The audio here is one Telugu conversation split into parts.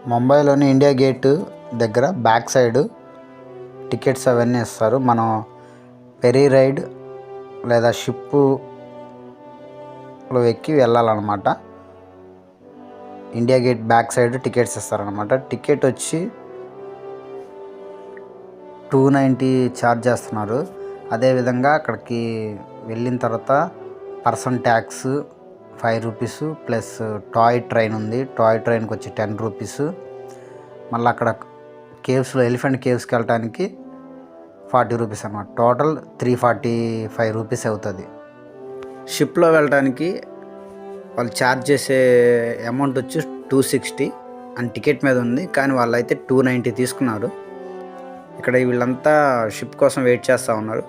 ముంబైలోని ఇండియా గేట్ దగ్గర బ్యాక్ సైడ్ టికెట్స్ అవన్నీ ఇస్తారు. మనం ఫెరీ రైడ్ లేదా షిప్పులో ఎక్కి వెళ్ళాలన్నమాట. India gate back side tickets ఇస్తారనమాట. టికెట్ వచ్చి 290 ఛార్జ్ చేస్తున్నారు. అదేవిధంగా అక్కడికి వెళ్ళిన తర్వాత person tax 5 rupees plus toy train ఉంది. టాయ్ ట్రైన్కి వచ్చి 10 రూపీస్. మళ్ళీ అక్కడ కేవ్స్లో ఎలిఫెంట్ కేవ్స్కి వెళ్ళడానికి 40 రూపీస్ అన్నమాట. టోటల్ 345 రూపీస్ అవుతుంది. షిప్లో వెళ్ళడానికి వాళ్ళు ఛార్జ్ చేసే అమౌంట్ వచ్చి 260 అని టికెట్ మీద ఉంది, కానీ వాళ్ళైతే 290 తీసుకున్నారు. ఇక్కడ వీళ్ళంతా షిప్ కోసం వెయిట్ చేస్తూ ఉన్నారు.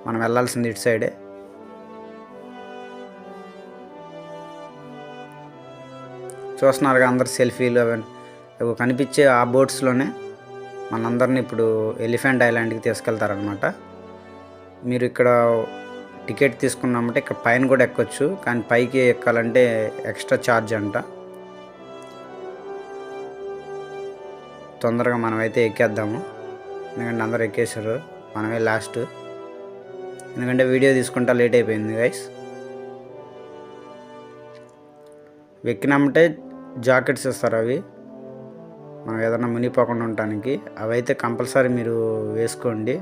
మనం వెళ్ళాల్సింది ఇటు సైడే. చూస్తున్నారుగా అందరు సెల్ఫీలు అవన్నీ కనిపించే ఆ బోట్స్లోనే మనందరినీ ఇప్పుడు ఎలిఫెంట్ ఐలాండ్కి తీసుకెళ్తారనమాట. మీరు ఇక్కడ టికెట్ తీసుకున్నామంటే ఇక్కడ పైన కూడా ఎక్కొచ్చు, కానీ పైకి ఎక్కాలంటే ఎక్స్ట్రా ఛార్జ్ అంట. తొందరగా మనమైతే ఎక్కేద్దాము, ఎందుకంటే అందరూ ఎక్కేసారు, మనమే లాస్ట్. ఎందుకంటే వీడియో తీసుకుంటా లేట్ అయిపోయింది గైస్. ఎక్కినామంటే జాకెట్స్ ఇస్తారు, అవి మనం ఏదైనా మునిగిపోకుండా ఉండటానికి. అవి అయితే కంపల్సరీ మీరు వేసుకోండి,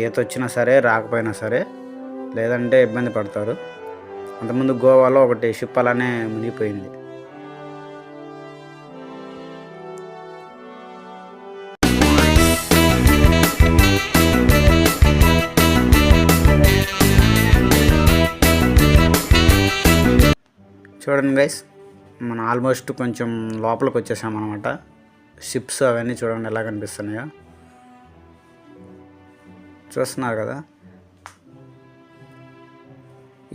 ఈత వచ్చినా సరే రాకపోయినా సరే, లేదంటే ఇబ్బంది పడతారు. అంతకుముందు గోవాలో ఒకటి షిప్ అలానే మునిగిపోయింది. చూడండి గైస్, మనం ఆల్మోస్ట్ కొంచెం లోపలికి వచ్చేసామన్నమాట. షిప్స్ అవన్నీ చూడండి ఎలా కనిపిస్తున్నాయో, చూస్తున్నారు కదా.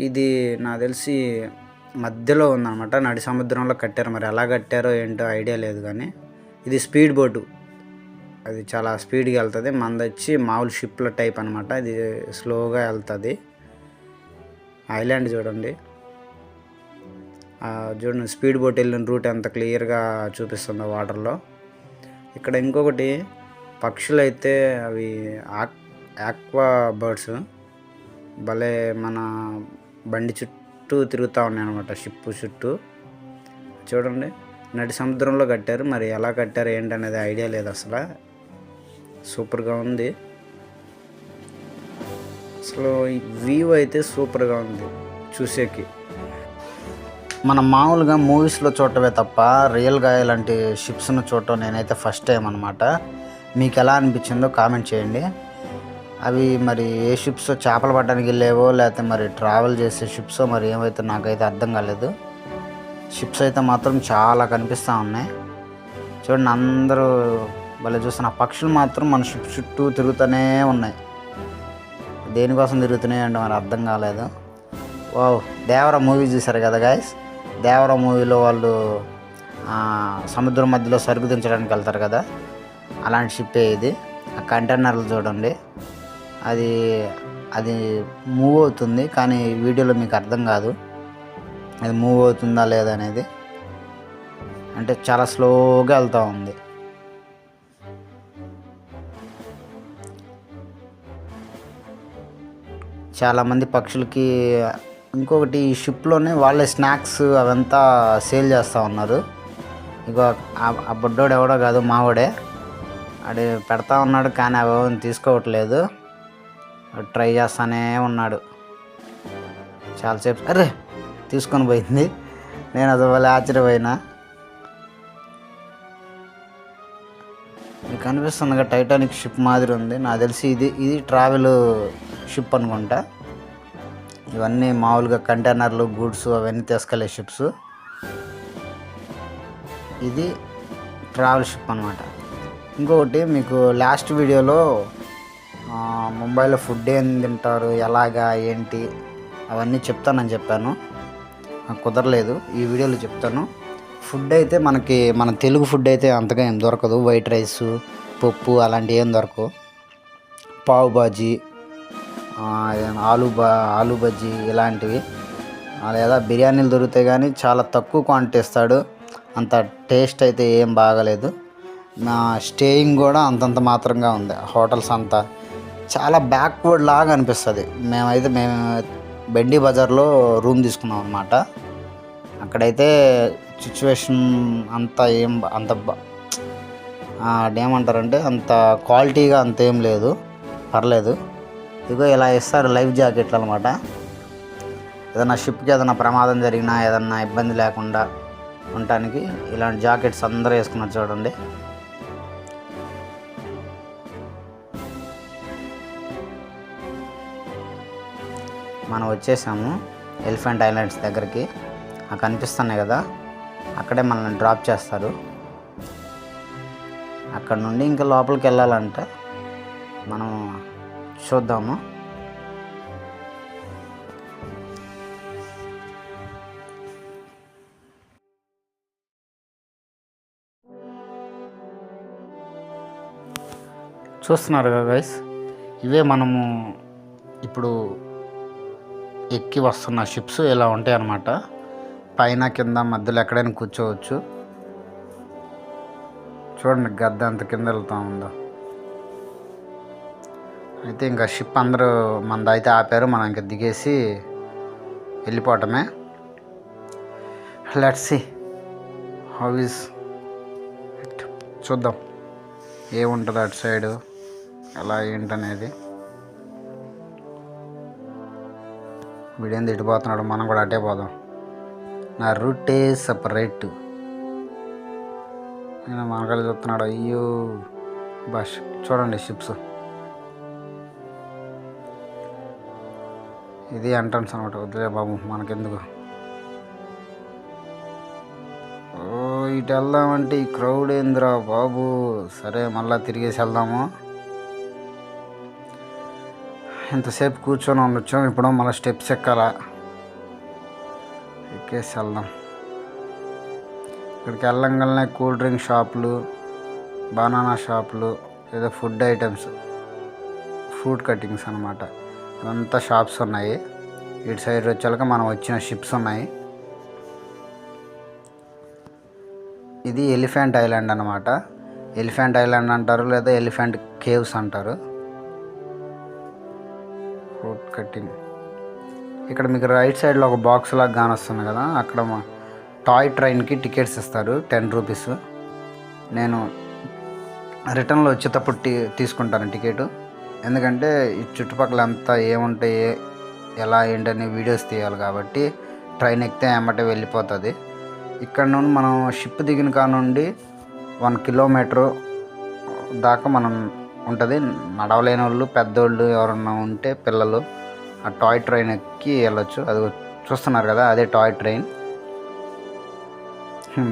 ఇది నాకు తెలిసి మధ్యలో ఉందన్నమాట, నడి సముద్రంలో కట్టారు. మరి ఎలా కట్టారో ఏంటో ఐడియా లేదు, కానీ ఇది స్పీడ్ బోటు, అది చాలా స్పీడ్గా వెళ్తుంది. మనది వచ్చి మామూలు షిప్ల టైప్ అనమాట, ఇది స్లోగా వెళ్తుంది. ఐలాండ్ చూడండి, చూడండి స్పీడ్ బోట్ వెళ్ళిన రూట్ ఎంత క్లియర్గా చూపిస్తుందో వాటర్లో. ఇక్కడ ఇంకొకటి పక్షులు అయితే అవి ఆక్వా బర్డ్స్ భలే మన బండి చుట్టూ తిరుగుతూ ఉన్నాయి అనమాట, షిప్ చుట్టూ. చూడండి నడి సముద్రంలో కట్టారు, మరి ఎలా కట్టారు ఏంటనేది ఐడియా లేదు అసలు. సూపర్గా ఉంది అసలు, ఈ వ్యూ అయితే సూపర్గా ఉంది చూసేకి. మనం మామూలుగా మూవీస్లో చూడటమే తప్ప రియల్గా ఇలాంటి షిప్స్ను చూడటం నేనైతే ఫస్ట్ టైం అనమాట. మీకు ఎలా అనిపించిందో కామెంట్ చేయండి. అవి మరి ఏ షిప్స్, చేపలు పట్టడానికి వెళ్ళేవో లేకపోతే మరి ట్రావెల్ చేసే షిప్స్ మరి ఏమైతే నాకైతే అర్థం కాలేదు. షిప్స్ అయితే మాత్రం చాలా కనిపిస్తూ ఉన్నాయి. చూడండి అందరూ భలే చూస్తున్న. పక్షులు మాత్రం మన షిప్ చుట్టూ తిరుగుతూనే ఉన్నాయి. దేనికోసం తిరుగుతున్నాయి అంటే మరి అర్థం కాలేదు. ఓ దేవరా మూవీ చూశారు కదా గాయస్, దేవరా మూవీలో వాళ్ళు సముద్రం మధ్యలో సరుకు దించడానికి వెళ్తారు కదా, అలాంటి షిప్పే ఇది. ఆ కంటైనర్లు చూడండి, అది మూవ్ అవుతుంది, కానీ వీడియోలో మీకు అర్థం కాదు అది మూవ్ అవుతుందా లేదా అనేది. అంటే చాలా స్లోగా వెళ్తూ ఉంది. చాలామంది పక్షులకి. ఇంకొకటి ఈ షిప్లోనే వాళ్ళే స్నాక్స్ అవంతా సేల్ చేస్తూ ఉన్నారు. ఇగో ఆ బుడ్డోడు ఎవడో కాదు, మావాడే. అది పెడతా ఉన్నాడు, కానీ అవి తీసుకోవట్లేదు, ట్రై చేస్తానే ఉన్నాడు చాలాసేపు. అరే తీసుకొని పోయింది, నేను అది వాళ్ళ ఆశ్చర్యపోయినా. మీకు కనిపిస్తుందిగా టైటానిక్ షిప్ మాదిరి ఉంది. నాకు తెలిసి ఇది ట్రావెల్ షిప్ అనుకుంటా. ఇవన్నీ మామూలుగా కంటైనర్లు, గూడ్స్ అవన్నీ తీసుకెళ్ళే షిప్స్. ఇది ట్రావెల్ షిప్ అనమాట. ఇంకొకటి మీకు లాస్ట్ వీడియోలో ముంబైలో ఫుడ్ ఏం తింటారు, ఎలాగా ఏంటి అవన్నీ చెప్తానని చెప్పాను, కుదరలేదు. ఈ వీడియోలో చెప్తాను. ఫుడ్ అయితే మన తెలుగు ఫుడ్ అయితే అంతగా ఏం దొరకదు. వైట్ రైస్, పప్పు అలాంటివి ఏం దొరకవు. పావు బాజీ, ఆలు బజ్జీ ఇలాంటివి, లేదా బిర్యానీలు దొరుకుతాయి, కానీ చాలా తక్కువ క్వాంటిటీ ఇస్తాడు. అంత టేస్ట్ అయితే ఏం బాగలేదు. నా స్టేయింగ్ కూడా అంతంత మాత్రంగా ఉంది. హోటల్స్ అంతా చాలా బ్యాక్వర్డ్ లాగా అనిపిస్తుంది. మేము బెండి బజార్లో రూమ్ తీసుకున్నాం అనమాట. అక్కడైతే సిచ్యువేషన్ అంతా ఏమంటారంటే అంత క్వాలిటీగా అంత ఏం లేదు, పర్లేదు. ఇదిగో ఇలా ఇస్తారు లైఫ్ జాకెట్లు అనమాట. ఏదైనా షిప్కి ఏదైనా ప్రమాదం జరిగినా, ఏదన్నా ఇబ్బంది లేకుండా ఉండటానికి ఇలాంటి జాకెట్స్ అందరూ వేసుకున్నారు చూడండి. మనం వచ్చేసాము ఎలిఫెంట్ ఐలాండ్స్ దగ్గరికి. కనిపిస్తున్నాయి కదా, అక్కడే మనల్ని డ్రాప్ చేస్తారు. అక్కడ నుండి ఇంకా లోపలికి వెళ్ళాలంటే మనం చూద్దాము. చూస్తున్నారు కదా గైస్, ఇవే మనము ఇప్పుడు ఎక్కి వస్తున్న షిప్స్ ఇలా ఉంటాయి అన్నమాట. పైన కింద మధ్యలో ఎక్కడైనా కూర్చోవచ్చు. చూడండి గద్ద అంత కింద వెళ్తూ ఉందో. అయితే ఇంకా షిప్ అందరూ మనదైతే ఆపారు, మనం ఇంకా దిగేసి వెళ్ళిపోవటమే. Let's see how is it. చూద్దాం ఏముంటుంది అటు సైడు, ఎలా ఏంటనేది. వీడేం తిట్టిపోతున్నాడు, మనం కూడా అటే పోదాం. నా రూటే సపరేట్. నేను మనకాలు చెప్తున్నాడు. అయ్యో బస్ చూడండి షిప్స్. ఇది ఎంట్రన్స్ అనమాట. వద్దులే బాబు మనకెందుకు. ఇటు వెళ్దామంటే ఈ క్రౌడ్ ఏందిరా బాబు. సరే మళ్ళీ తిరిగేసి వెళ్దాము. ఇంతసేపు కూర్చొని ఉండొచ్చు, ఇప్పుడు మళ్ళీ స్టెప్స్ ఎక్కాలా. ఎక్కేసి వెళ్దాం. ఇక్కడికి వెళ్ళంగానే కూల్ డ్రింక్ షాపులు, బనానా షాపులు, ఏదో ఫుడ్ ఐటమ్స్, ఫ్రూట్ కటింగ్స్ అనమాట. ఇవంతా షాప్స్ ఉన్నాయి. ఇటు సైడ్ వచ్చాక మనం వచ్చిన షిప్స్ ఉన్నాయి. ఇది ఎలిఫెంట్ ఐలాండ్ అనమాట. ఎలిఫెంట్ ఐలాండ్ అంటారు, లేదా ఎలిఫెంట్ కేవ్స్ అంటారు. Fruit cutting. ఇక్కడ మీకు రైట్ సైడ్లో ఒక బాక్స్ లాగా కానొస్తుంది కదా, అక్కడ టాయ్ ట్రైన్కి టికెట్స్ ఇస్తారు 10 రూపీస్. నేను రిటర్న్లో వచ్చేటప్పుడు తీసుకుంటాను టికెట్. ఎందుకంటే ఈ చుట్టుపక్కల అంతా ఏముంటాయి, ఎలా ఏంటని వీడియోస్ తీయాలి కాబట్టి ట్రైన్ ఎక్కితే ఏమంటే వెళ్ళిపోతుంది. ఇక్కడ నుండి మనం షిప్ దిగిన కాడ నుండి 1 కిలోమీటర్ దాకా మనం ఉంటుంది. నడవలేని వాళ్ళు, పెద్దోళ్ళు ఎవరన్నా ఉంటే పిల్లలు ఆ టాయ్ ట్రైన్ ఎక్కి వెళ్ళొచ్చు. అది చూస్తున్నారు కదా, అదే టాయ్ ట్రైన్.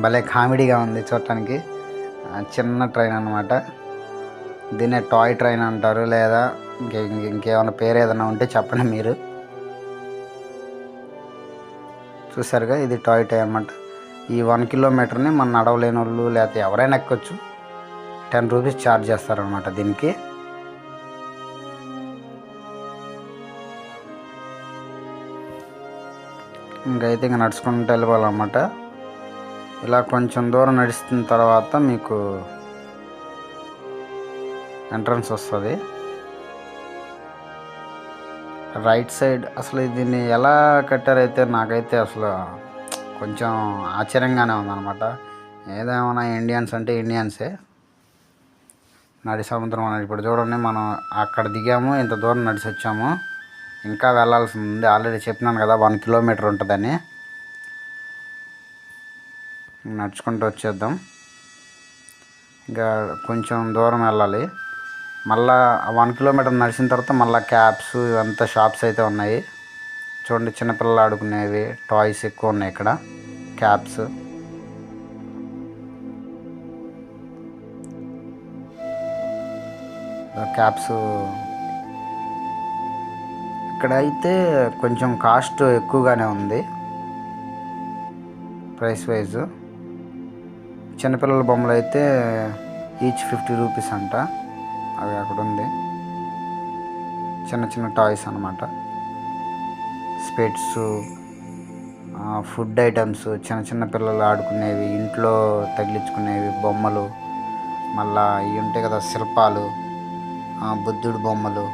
భలే కామెడీగా ఉంది చూడటానికి. చిన్న ట్రైన్ అనమాట. దీన్నే టాయ్ ట్రైన్ అంటారు, లేదా ఇంకేమైనా పేరు ఏదైనా ఉంటే చెప్పండి మీరు. చూసారుగా, ఇది టాయ్ ట్రైన్ అనమాట. ఈ 1 కిలోమీటర్ని మన నడవలేని వాళ్ళు లేకపోతే ఎవరైనా ఎక్కొచ్చు. 10 రూపీస్ ఛార్జ్ చేస్తారనమాట దీనికి. ఇంకైతే ఇంకా నడుచుకుంటూ వెళ్ళిపోవాలన్నమాట. ఇలా కొంచెం దూరం నడుస్తున్న తర్వాత మీకు ఎంట్రన్స్ వస్తుంది. రైట్ సైడ్ అసలు దీన్ని ఎలా కట్టారైతే నాకైతే అసలు కొంచెం ఆశ్చర్యంగానే ఉందన్నమాట. ఏదేమైనా ఇండియన్స్ అంటే ఇండియన్సే. నడి సముద్రం అనేది ఇప్పుడు చూడండి, మనం అక్కడ దిగాము, ఇంత దూరం నడిచి వచ్చాము. ఇంకా వెళ్ళాల్సి ఉంది. ఆల్రెడీ చెప్పినాను కదా 1 కిలోమీటర్ ఉంటుందని. నడుచుకుంటూ వచ్చేద్దాం. ఇంకా కొంచెం దూరం వెళ్ళాలి. మళ్ళా 1 కిలోమీటర్ నడిచిన తర్వాత మళ్ళీ క్యాబ్స్ ఇవంతా షాప్స్ అయితే ఉన్నాయి. చూడండి, చిన్నపిల్లలు ఆడుకునేవి టాయ్స్ ఎక్కువ ఉన్నాయి ఇక్కడ. క్యాబ్స్, ఇక్కడ అయితే కొంచెం కాస్ట్ ఎక్కువగానే ఉంది ప్రైస్ వైజ్. చిన్నపిల్లల బొమ్మలు అయితే ఈచ్ 50 రూపీస్ అంట. అవి అక్కడ ఉంది. చిన్న చిన్న టాయ్స్ అన్నమాట. స్పెట్స్, ఫుడ్ ఐటమ్స్, చిన్న చిన్న పిల్లలు ఆడుకునేవి, ఇంట్లో తగిలించుకునేవి బొమ్మలు, మళ్ళీ ఇవి ఉంటాయి కదా శిల్పాలు, బుద్ధుడి బొమ్మలు,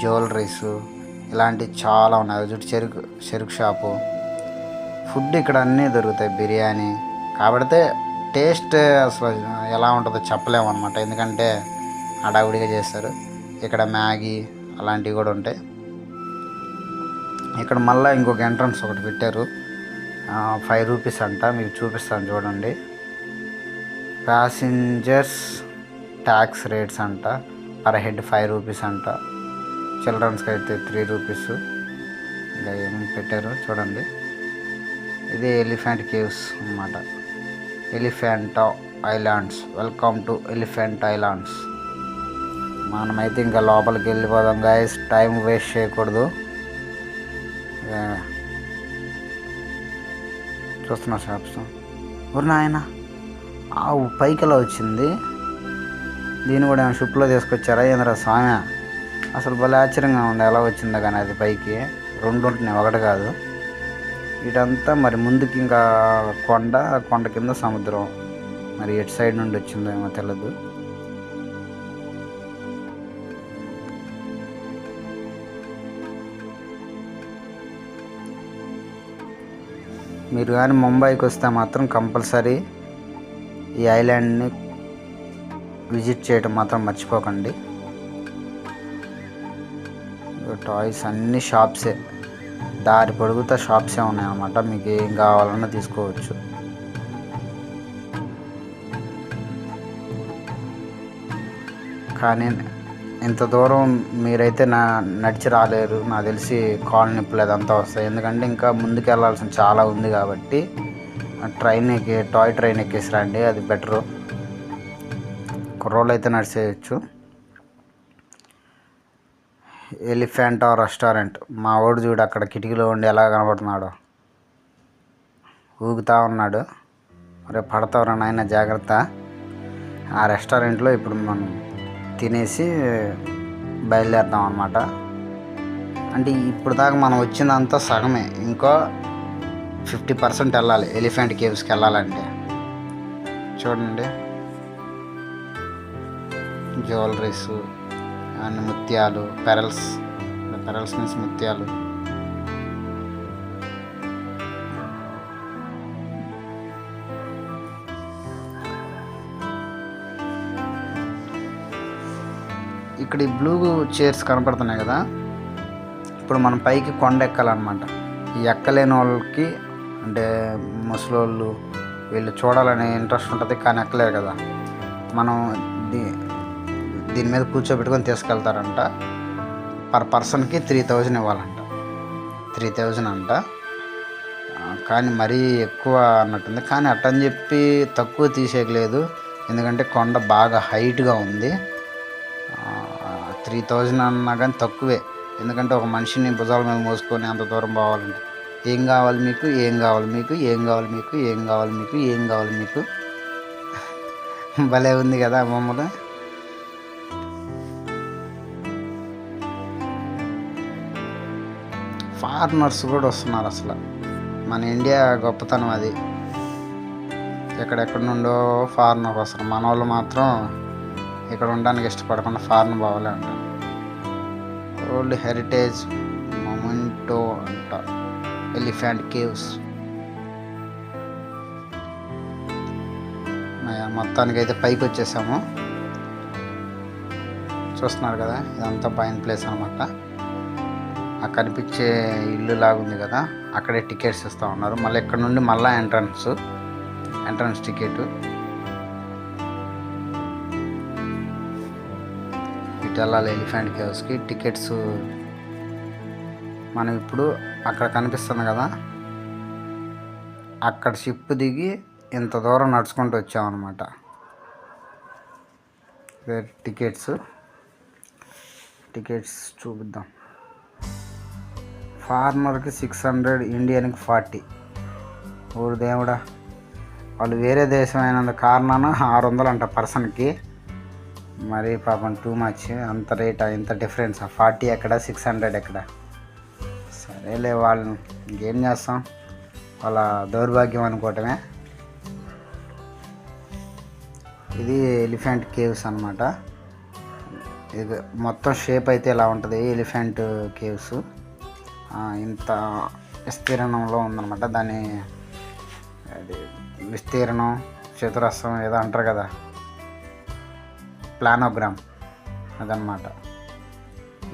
జ్యువెలరీస్, ఇలాంటివి చాలా ఉన్నాయి. చెరుకు షాపు, ఫుడ్ ఇక్కడ అన్నీ దొరుకుతాయి, బిర్యానీ. కాబట్టి టేస్ట్ అసలు ఎలా ఉంటుందో చెప్పలేమన్నమాట, ఎందుకంటే హడావుడిగా చేస్తారు. ఇక్కడ మ్యాగీ అలాంటివి కూడా ఉంటాయి. ఇక్కడ మళ్ళీ ఇంకొక ఎంట్రన్స్ ఒకటి పెట్టారు, 5 రూపీస్ అంట. మీకు చూపిస్తాను చూడండి. ప్యాసింజర్స్ ట్యాక్స్ రేట్స్ అంట, పర్ హెడ్ 5 రూపీస్ అంట. చిల్డ్రన్స్కి అయితే 3 రూపీస్. ఇంకా ఏమేమి పెట్టారు చూడండి. ఇది ఎలిఫెంట్ కేవ్స్ అన్నమాట, elephant islands. Welcome to elephant islands. మనమైతే ఇంకా లోపలికి వెళ్ళిపోదాం గైస్, టైం వేస్ట్ చేయకూడదు. చూస్తున్నా షాప్స్. ఊరు నాయన పైకి ఎలా వచ్చింది? దీన్ని కూడా ఏమైనా షిప్లో తీసుకొచ్చారా ఏంద్రా స్వామి? అసలు భలే ఆశ్చర్యంగా ఉంది ఎలా వచ్చిందో కానీ అది పైకి. 2 ఉంటున్నాయి, ఒకటి కాదు. ఇటంతా మరి ముందుకి ఇంకా కొండ కింద సముద్రం. మరి ఎటు సైడ్ నుండి వచ్చిందో ఏమో తెలియదు. మీరు కానీ ముంబైకి వస్తే మాత్రం కంపల్సరీ ఈ ఐలాండ్ని విజిట్ చేయడం మాత్రం మర్చిపోకండి. టాయ్స్ అన్ని షాప్సే, దారి పొడుగుతా షాప్సే ఉన్నాయన్నమాట. మీకు ఏం కావాలన్నా తీసుకోవచ్చు. కానీ ఇంత దూరం మీరైతే నడిచి రాలేరు, నాకు తెలిసి కాళ్ళు నొప్పులు అదంతా వస్తాయి. ఎందుకంటే ఇంకా ముందుకు వెళ్ళాల్సిన చాలా ఉంది కాబట్టి టాయ్ ట్రైన్ ఎక్కేసి రండి, అది బెటరు. కుర్రోళ్ళు అయితే నడిచేయచ్చు. Elephant restaurant. మా వాడు చూడు అక్కడ కిటికీలో ఉండి ఎలా కనబడుతున్నాడు, ఊగుతూ ఉన్నాడు. రేపు పడతావురా నాయన జాగ్రత్త. ఆ రెస్టారెంట్లో ఇప్పుడు మనం తినేసి బయలుదేరుతాం అన్నమాట. అంటే ఇప్పుడు దాకా మనం వచ్చిందంతా సగమే, ఇంకో 50% వెళ్ళాలి ఎలిఫెంట్ కేవ్స్కి వెళ్ళాలంటే. చూడండి, జ్యువెలరీస్ అన్ని, ముత్యాలు, పెరల్స్ మీన్స్ ముత్యాలు. ఇక్కడ ఈ బ్లూ చైర్స్ కనపడుతున్నాయి కదా, ఇప్పుడు మనం పైకి కొండ ఎక్కాలన్నమాట. ఈ ఎక్కలేని వాళ్ళకి అంటే ముసలోళ్ళు వీళ్ళు చూడాలనే ఇంట్రెస్ట్ ఉంటుంది, కానీ ఎక్కలేరు కదా. మనం దీని మీద కూర్చోబెట్టుకొని తీసుకెళ్తారంట. పర్ పర్సన్కి 3000 ఇవ్వాలంట. 3000 అంట. కానీ మరీ ఎక్కువ అన్నట్టుంది. కానీ అట్టని చెప్పి తక్కువ తీసేయలేదు, ఎందుకంటే కొండ బాగా హైట్గా ఉంది. 3000 అన్నా కానీ తక్కువే, ఎందుకంటే ఒక మనిషిని భుజాల మీద మోసుకొని అంత దూరం పోవాలంటే. ఏం కావాలి మీకు, ఏం కావాలి మీకు, ఏం కావాలి మీకు, ఏం కావాలి మీకు, ఏం కావాలి మీకు. భలే ఉంది కదా మమ్మల్ని. ఫారినర్స్ కూడా వస్తున్నారు. అసలు మన ఇండియా గొప్పతనం అది. ఎక్కడెక్కడ నుండో ఫారినర్ వస్తారు, మన వాళ్ళు మాత్రం ఇక్కడ ఉండడానికి ఇష్టపడకుండా ఫారిన్ పోవాలి అంటారు. ఓల్డ్ హెరిటేజ్ మొమెంటో అంట, ఎలిఫెంట్ కేవ్స్. మొత్తానికైతే పైకి వచ్చేసాము. చూస్తున్నారు కదా, ఇదంతా పైన ప్లేస్ అనమాట. ఆ కనిపించే ఇల్లు లాగుంది కదా, అక్కడే టికెట్స్ ఇస్తూ ఉన్నారు. మళ్ళీ ఇక్కడ నుండి మళ్ళీ ఎంట్రన్స్ టికెట్. ఇటు వెళ్ళాలి ఎలిఫెంట్ కేవ్స్కి. టికెట్స్ మనం ఇప్పుడు అక్కడ కనిపిస్తుంది కదా, అక్కడ షిప్ దిగి ఇంత దూరం నడుచుకుంటూ వచ్చామన్నమాట. టికెట్స్ చూపిద్దాం. ఫారినర్కి 600, ఇండియన్కి 40. ఊరు దేవుడా, వాళ్ళు వేరే దేశం అయినందు కారణాన 600 అంట పర్సన్కి. మరి పాపం టూ మచ్. అంత రేట్, ఇంత డిఫరెన్స్. 40 ఎక్కడ, 600 ఎక్కడ? సరేలే, వాళ్ళు ఇంకేం చేస్తాం, వాళ్ళ దౌర్భాగ్యం అనుకోవటమే. ఇది ఎలిఫెంట్ కేవ్స్ అనమాట. ఇది మొత్తం షేప్ అయితే ఇలా ఉంటుంది, ఎలిఫెంట్ కేవ్స్. ఇంత విస్తీర్ణంలో ఉందన్నమాట. దాని అది విస్తీర్ణం, చతురస్రం ఏదో అంటారు కదా, ప్లానోగ్రామ్, అదనమాట.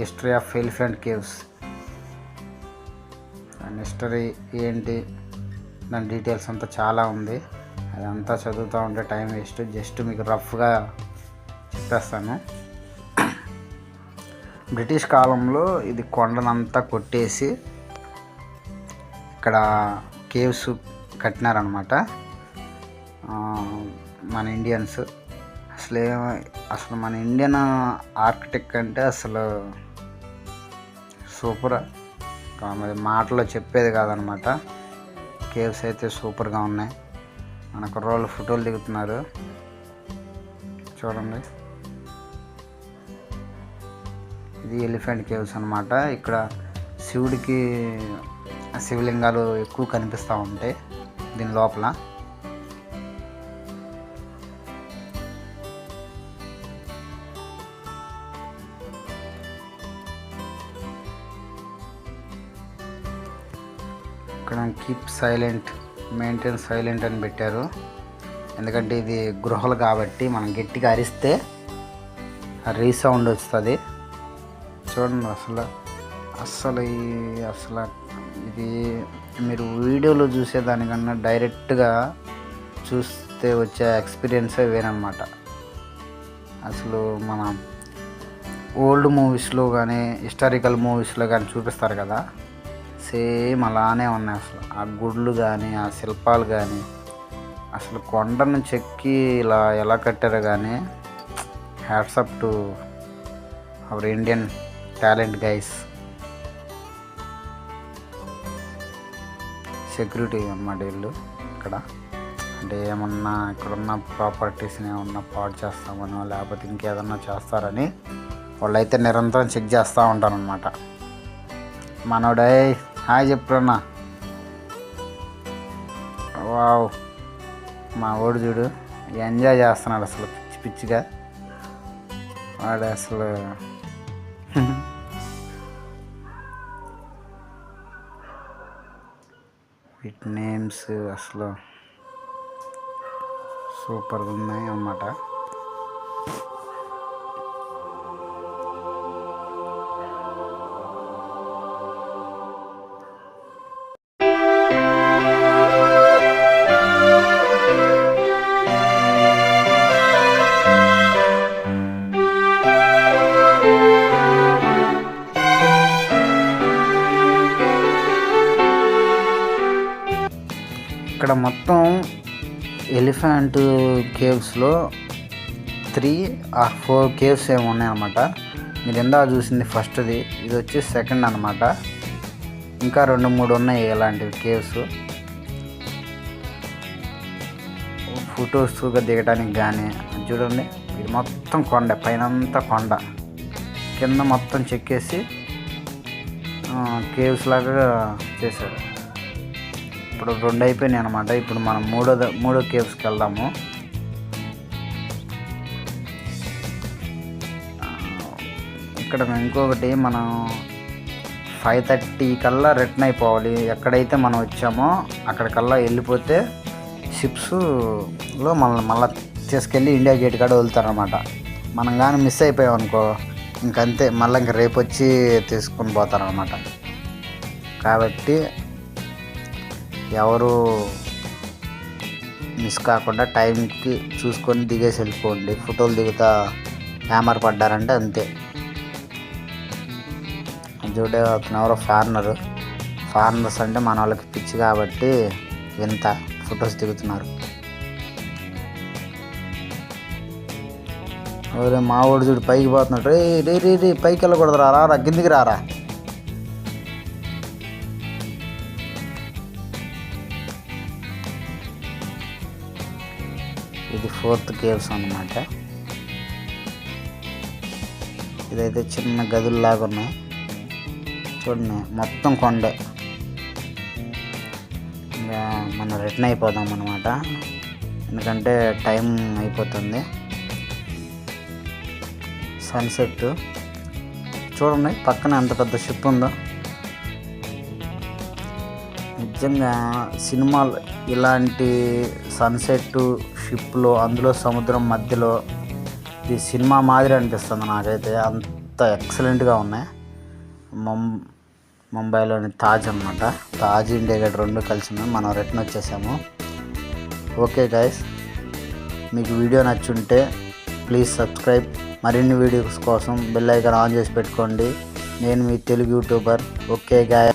History of elephant caves. దాని హిస్టరీ ఏంటి, దాని డీటెయిల్స్ అంతా చాలా ఉంది. అదంతా చదువుతూ ఉంటే టైం వేస్ట్. జస్ట్ మీకు రఫ్గా చెప్పేస్తాను. బ్రిటిష్ కాలంలో ఇది కొండనంతా కొట్టేసి ఇక్కడ కేవ్స్ కట్టినారనమాట మన ఇండియన్స్. అసలు మన ఇండియన్ ఆర్కిటెక్ట్ అంటే అసలు సూపర్, మాటలో చెప్పేది కాదనమాట. కేవ్స్ అయితే సూపర్గా ఉన్నాయి. మన కుర్రోళ్ళు ఫోటోలు దిగుతున్నారు చూడండి. ఇది ఎలిఫెంట్ కేవ్స్ అనమాట. ఇక్కడ శివుడికి శివలింగాలు ఎక్కువ కనిపిస్తూ ఉంటాయి దీని లోపల. ఇక్కడ కీప్ సైలెంట్, మెయింటైన్ సైలెంట్ అని పెట్టారు. ఎందుకంటే ఇది గృహలు కాబట్టి మనం గట్టిగా అరిస్తే రీసౌండ్ వస్తుంది. చూడండి అసలు ఇది మీరు వీడియోలో చూసేదానికన్నా డైరెక్ట్గా చూస్తే వచ్చే ఎక్స్పీరియన్సే వేరనమాట. అసలు మన ఓల్డ్ మూవీస్లో కానీ హిస్టారికల్ మూవీస్లో కానీ చూపిస్తారు కదా, సేమ్ అలానే ఉన్నాయి. అసలు ఆ గుళ్ళు కానీ ఆ శిల్పాలు కానీ అసలు కొండను చెక్కి ఇలా ఎలా కట్టారో కానీ hats up to our Indian talent guys. Security అన్నమాట వీళ్ళు ఇక్కడ. అంటే ఏమన్నా ఇక్కడున్న ప్రాపర్టీస్ని ఏమన్నా పాడు చేస్తామనో లేకపోతే ఇంకేదన్నా చేస్తారని వాళ్ళైతే నిరంతరం చెక్ చేస్తూ ఉంటారనమాట. మనోడై హాయ్ చెప్పురన్నా. వావ్, మా ఓడి చూడు ఎంజాయ్ చేస్తున్నాడు అసలు పిచ్చి పిచ్చిగా. వాడు అసలు వీటి నేమ్స్ అసలు సూపర్గా ఉన్నాయి అన్నమాట. ఇక్కడ మొత్తం ఎలిఫెంట్ కేవ్స్లో 3 or 4 కేవ్స్ ఏమి ఉన్నాయన్నమాట. మీరు ఎందా చూసింది ఫస్ట్ది, ఇది వచ్చి సెకండ్ అనమాట. ఇంకా 2-3 ఉన్నాయి ఇలాంటివి కేవ్స్. ఫొటోస్గా దిగడానికి కానీ. చూడండి, ఇది మొత్తం కొండ, పైనంతా కొండ, కింద మొత్తం చెక్కేసి కేవ్స్ లాగా చేశారు. ఇప్పుడు 2 అయిపోయినాయి అనమాట. ఇప్పుడు మనం మూడో కేవ్స్కి వెళ్దాము. ఇక్కడ ఇంకొకటి, మనం 5:30 కల్లా రిటర్న్ అయిపోవాలి. ఎక్కడైతే మనం వచ్చామో అక్కడికల్లా వెళ్ళిపోతే షిప్స్లో మళ్ళీ తీసుకెళ్ళి ఇండియా గేట్ కాడ వదులుతారనమాట. మనం కానీ మిస్ అయిపోయాం అనుకో ఇంకంతే, మళ్ళీ ఇంక రేపు వచ్చి తీసుకొని పోతారనమాట. కాబట్టి ఎవరు మిస్ కాకుండా టైంకి చూసుకొని దిగేసి వెళ్ళిపోండి. ఫోటోలు దిగుతా హ్యామర్ పడ్డారంటే అంతే. చూడే అతను ఎవరో ఫారినర్స్ అంటే మన వాళ్ళకి పిచ్చి కాబట్టి వింత ఫొటోస్ దిగుతున్నారు. మా వాడు చూడు పైకి పోతున్నాడు. రే పైకి వెళ్ళకూడదు, రారా కిందికి రారా. ఇది 4th కేవ్స్ అన్నమాట. ఇదైతే చిన్న గదుల్లాగా ఉన్నాయి, చూడండి మొత్తం కొండే. ఇంకా మనం రిటర్న్ అయిపోదాం అన్నమాట, ఎందుకంటే టైం అయిపోతుంది. సన్సెట్ చూడండి, పక్కన ఎంత పెద్ద షిప్ ఉందో. నిజంగా సినిమాలు ఇలాంటి సన్సెట్ షిప్లో, అందులో సముద్రం మధ్యలో, ఇది సినిమా మాదిరి అనిపిస్తుంది నాకైతే. అంత ఎక్సలెంట్గా ఉన్నాయి. ముంబైలోని తాజ్ అన్నమాట. తాజ్, ఇండియా గేట్ రెండు కలిసి ఉన్నాయి. మనం రిటర్న్ వచ్చేసాము. ఓకే గైస్, మీకు వీడియో నచ్చుంటే ప్లీజ్ సబ్స్క్రైబ్. మరిన్ని వీడియోస్ కోసం బెల్ ఐకాన్ ఆన్ చేసి పెట్టుకోండి. నేను మీ తెలుగు యూట్యూబర్. Okay guy.